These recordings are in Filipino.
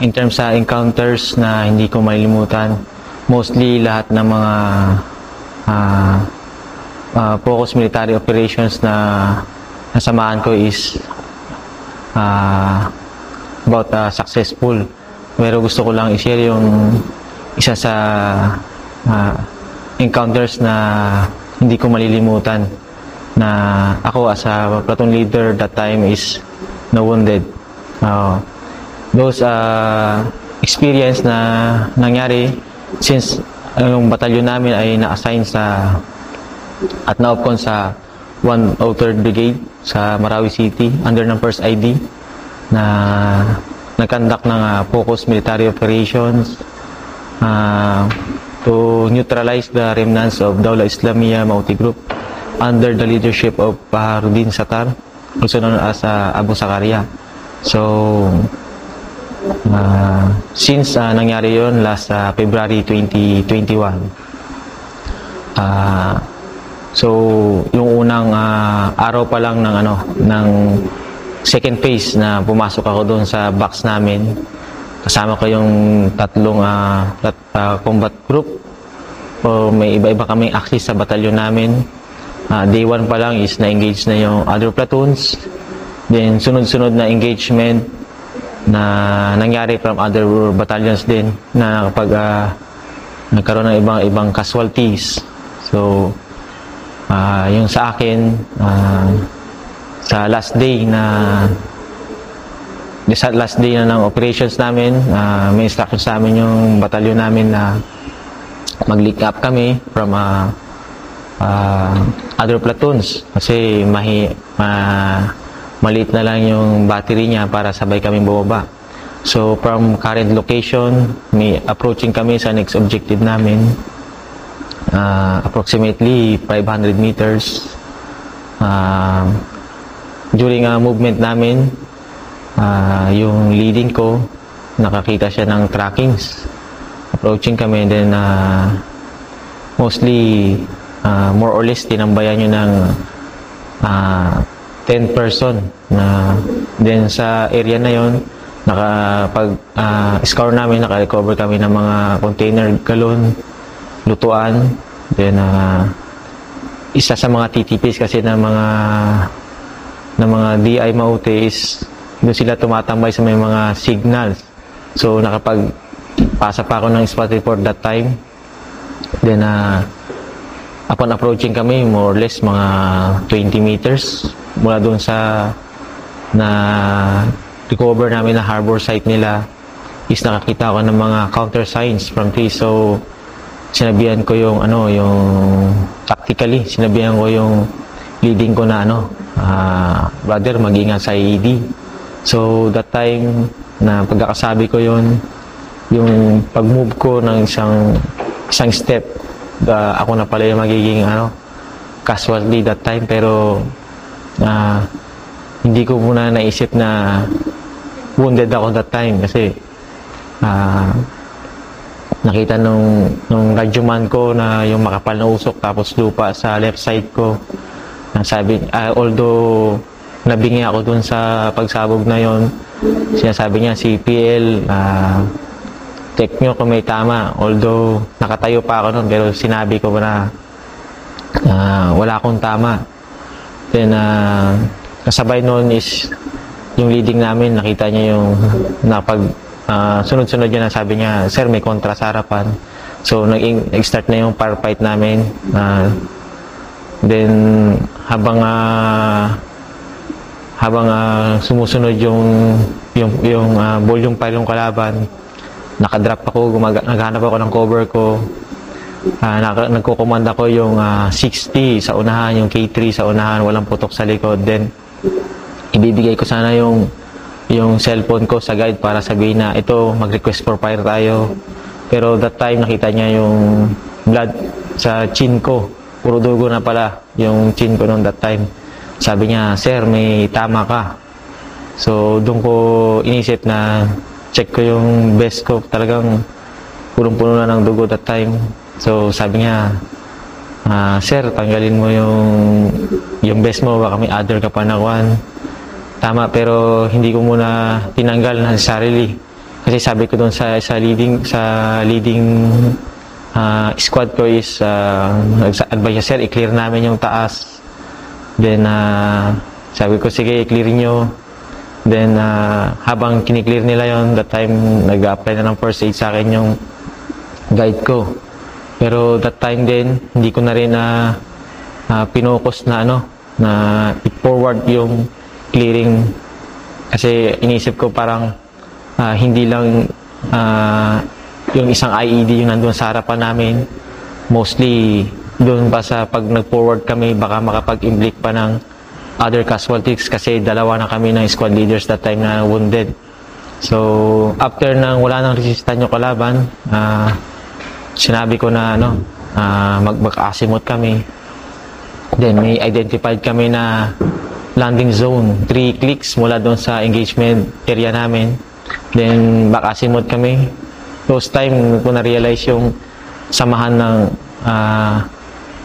in terms sa encounters na hindi ko malilimutan, mostly lahat ng mga focus military operations na nasamahan ko is about successful. Pero gusto ko lang i-share yung isa sa encounters na hindi ko malilimutan, na ako as a platoon leader that time is na-wounded. Those experience na nangyari since yung batalyon namin ay na-assign sa at na-opcon sa 103rd Brigade sa Marawi City under ng 1st ID na nag-conduct ng focus military operations to neutralize the remnants of Dawla Islamiyah Mauti Group under the leadership of Baharudin Sattar, also known as Abu Sakaria. So, since nangyari yon last February 2021, so yung unang araw pa lang ng second phase na pumasok ako doon sa box namin, kasama ko yung tatlong combat group, o may iba-iba kaming axis sa batalyon namin. Day 1 pa lang is na-engage na yung other platoons, then sunod-sunod na engagement na nangyari from other battalions din, na kapag nagkaroon ng ibang casualties. So yung sa akin, sa last day na ng operations namin, may instruction sa amin yung batalyon namin na mag-link up kami from other platoons kasi maliit na lang yung battery niya para sabay kaming bumaba. So from current location, may approaching kami sa next objective namin, approximately 500 meters. During movement namin, yung leading ko, nakakita siya ng trackings. Approaching kami, then mostly, more or less, tinambayan yun ng 10 person. Then sa area na yon, scour namin, naka-recover kami ng mga container, galon, lutuan. Then isa sa mga TTPs kasi ng mga DI Mauti is doon sila tumatambay sa may mga signals. So nakapagpasa pa ako ng spot report that time. Then upon approaching kami, more or less mga 20 meters mula doon sa na recover namin na harbor site nila, is nakakita ako ng mga counter signs from trees. So sinabihan ko yung tactically, sinabihan ko yung leading ko na brother, mag-ingat sa IED. So that time na pagkakasabi ko yon, yung pag-move ko ng isang step, ako na pala yung magiging casualty that time. Pero hindi ko muna naisip na wounded ako that time kasi nakita nung radyoman ko na yung makapal na usok tapos lupa sa left side ko. Sabi, although nabingi ako dun sa pagsabog na yon, sinasabi niya si PL, check nyo kung may tama. Although nakatayo pa ako nun, pero sinabi ko na wala akong tama. Then kasabay nun is yung leading namin, nakita niya yung sunod-sunod niya na sabi niya, sir, may kontra sa harapan. So nag-start na yung firefight namin. Then habang sumusunod yung volume fire yung kalaban, nakadrop ako, naghanap ako ng cover ko. Nagkukomanda ko yung 60 sa unahan, yung K3 sa unahan, walang putok sa likod. Then ibibigay ko sana yung cellphone ko sa guide para sabihin na ito, mag-request for fire tayo. Pero that time nakita niya yung blood sa chin ko, puro dugo na pala yung chin ko noon that time. Sabi niya, sir, may tama ka. So doon ko inisip na check ko yung vest ko, talagang punong-puno na ng dugo that time. So sabi niya, sir, tanggalin mo yung vest mo, baka may other ka pa na kuhan. Tama, pero hindi ko muna tinanggal necessarily. Kasi sabi ko doon sa leading squad ko is nag-advise sir, i-clear namin yung taas. Then sabi ko sige, i-clear nyo. Then habang kiniklear nila yon, that time nag-apply na ng first aid sa akin yung guide ko. Pero that time din hindi ko na rin pinokus na na i-forward yung clearing, kasi inisip ko parang hindi lang yung isang IED yung nandun sa harapan namin. Mostly doon pa sa pag nag-forward kami, baka makapag-inflict pa ng other casualties, kasi dalawa na kami ng squad leaders that time na wounded. So after nang wala nang resistan yung kalaban, sinabi ko na mag-asimot kami. Then may identified kami na landing zone, 3 clicks mula doon sa engagement area namin. Then back-asimot kami. Those time ko na-realize yung samahan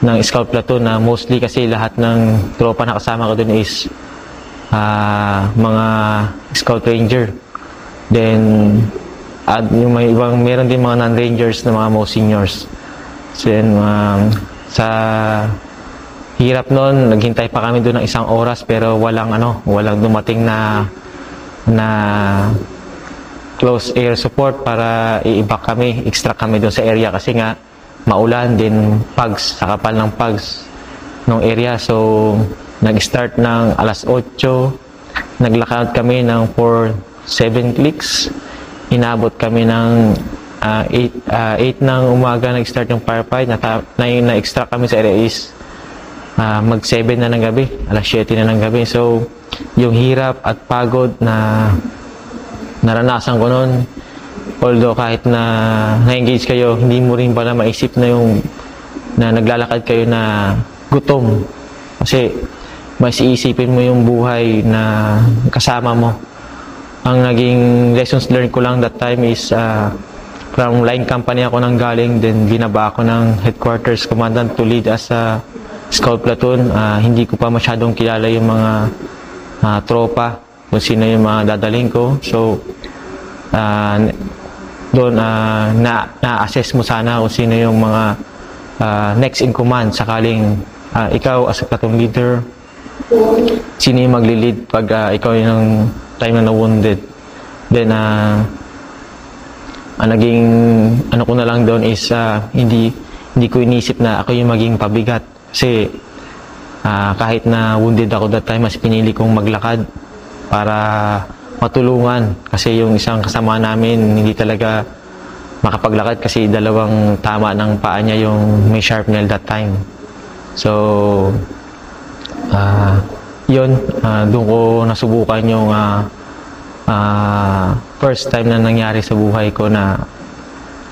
ng scout platoon, na mostly kasi lahat ng tropa na kasama ko doon is mga scout ranger. Then yung meron din mga non-rangers na mga most seniors. So then sa hirap noon, naghintay pa kami doon ng 1 oras pero walang dumating na close air support para i-evac kami, extract kami doon sa area, kasi nga maulan din, pags, sa kapal ng pags ng area. So nag-start ng alas 8, naglakad kami ng 7 clicks, inabot kami ng 8 ng umaga, nag-start yung firefight. Na-extract kami sa area is mag-7 na ng gabi, alas 7 na ng gabi. So yung hirap at pagod na naranasan ko noon, although kahit na na-engage kayo, hindi mo rin pala maisip na na naglalakad kayo na gutom, kasi mas iisipin mo yung buhay na kasama mo. Ang naging lessons learned ko lang that time is from line company ako nang galing, then binaba ako ng headquarters commandant to lead as a scout platoon. Hindi ko pa masyadong kilala yung mga tropa, kung sino yung mga dadaling ko. So doon na-assess mo sana kung sino yung mga next in command sakaling ikaw as a platoon leader, sino yung magli-lead pag ikaw yung time na na-wounded. Then naging ko na lang doon is hindi ko inisip na ako yung maging pabigat, kasi kahit na wounded ako that time, mas pinili kong maglakad para matulungan, kasi yung isang kasama namin hindi talaga makapaglakad kasi 2 tama ng paa niya yung may sharp nail that time. So yun, doon ko nasubukan yung first time na nangyari sa buhay ko na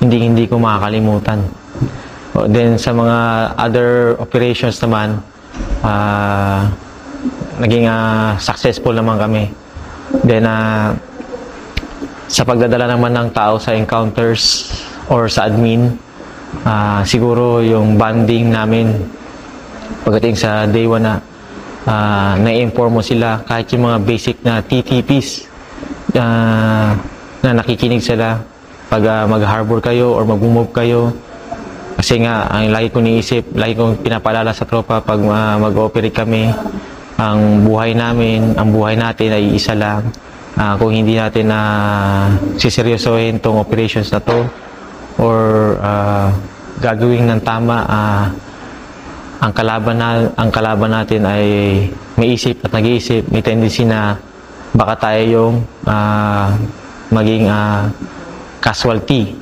hindi ko makakalimutan. Then sa mga other operations naman, naging successful naman kami. Then sa pagdadala naman ng tao sa encounters or sa admin, siguro yung bonding namin pagdating sa day 1 na na-inform mo sila, kahit yung mga basic na TTPs na nakikinig sila pag mag-harbor kayo or mag-move kayo. Kasi nga, ang lagi kong pinapaalala sa tropa pag mag-operate kami, ang buhay natin ay isa lang. Kung hindi natin siseryosohin tong operations na to or gagawin ng tama, ang kalaban natin ay may isip at nag-iisip, may tendency na baka tayo yung maging casualty.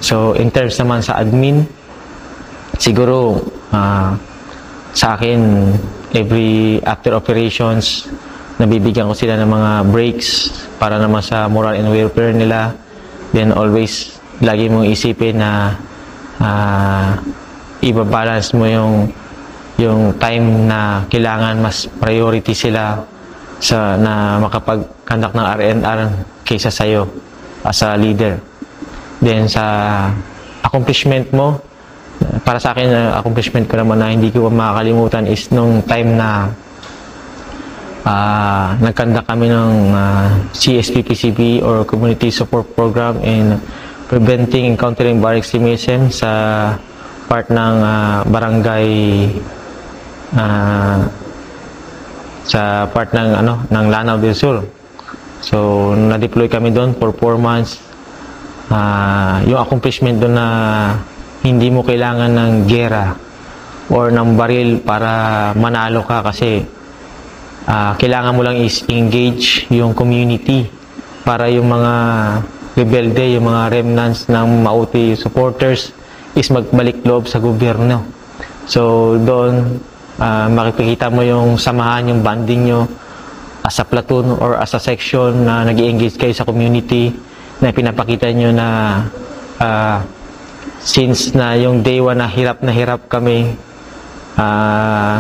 So in terms naman sa admin, siguro sa akin, after operations, nabibigyan ko sila ng mga breaks para naman sa moral and welfare nila. Then always, lagi mong isipin na ibabalance mo yung time na kailangan mas priority sila na makapag-conduct ng R&R kaysa sa'yo as a leader. Then sa accomplishment mo, para sa akin, accomplishment ko naman na hindi ko makakalimutan is nung time na nagkanda kami ng CSP-PCP or Community Support Program in preventing and countering bar extremism sa part ng barangay, sa part ng Lanao del Sur. So na-deploy kami doon for 4 months. Yung accomplishment doon na hindi mo kailangan ng gera or ng baril para manalo ka, kasi kailangan mo lang is engage yung community para yung mga rebelde, yung mga remnants ng Mauti supporters is magbalik loob sa gobyerno. So doon makikita mo yung samahan, yung banding nyo as a platoon or as a section na nag-i-engage kayo sa community, na pinapakita nyo na since na yung day 1 na hirap kami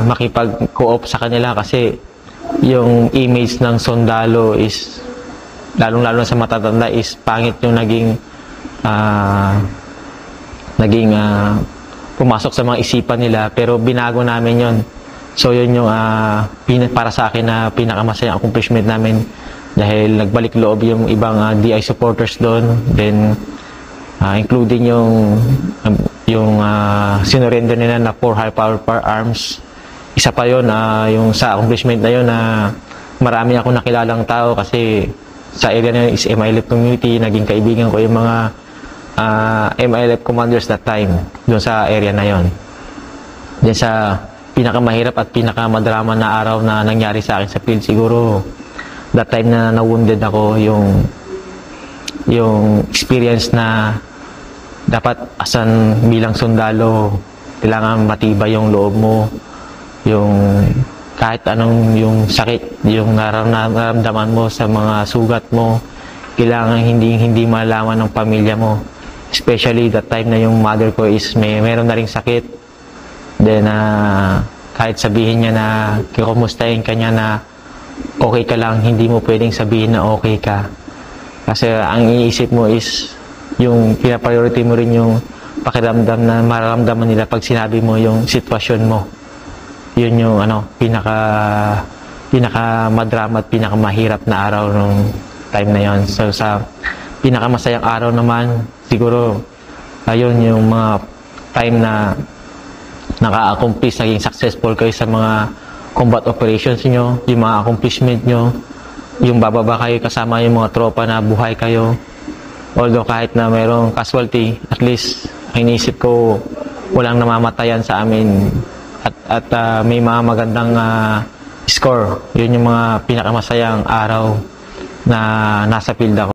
makipag-co-op sa kanila, kasi yung image ng sundalo is lalong-lalo sa matatanda is pangit yung naging pumasok sa mga isipan nila, pero binago namin yon. So yun yung para sa akin na pinakamasayang accomplishment namin, dahil nagbalik loob yung ibang DI supporters doon, then including yung sinurrender nila na 4 high power firearms. Isa pa yun, yung sa accomplishment na yun na marami akong nakilalang tao, kasi sa area na yun is MILF community. Naging kaibigan ko yung mga MILF commanders that time doon sa area na yon. Then sa pinakamahirap at pinakamadrama na araw na nangyari sa akin sa field, siguro that time na na-wounded ako, yung experience na dapat asan bilang sundalo, kailangan matibay yung loob mo, yung kahit anong yung sakit, yung nararamdaman mo sa mga sugat mo, kailangan hindi malaman ng pamilya mo. Especially that time na yung mother ko is meron na ring sakit. Then kahit sabihin niya na kikumustahin ka niya na okay ka lang, hindi mo pwedeng sabihin na okay ka. Kasi ang iniisip mo is yung pinapriority mo rin yung pakiramdam na mararamdaman nila pag sinabi mo yung sitwasyon mo. Yun yung pinakamadrama at pinakamahirap na araw nung time na yon. So sa pinakamasayang araw naman, siguro ayun yung mga time na naka-accomplish, naging successful kayo sa mga combat operations nyo, yung mga accomplishment nyo, yung bababa kayo kasama yung mga tropa na buhay kayo. Although kahit na mayroong casualty, at least ang inisip ko walang namamatayan sa amin, at may mga magandang score. Yun yung mga pinakamasayang araw na nasa field ako.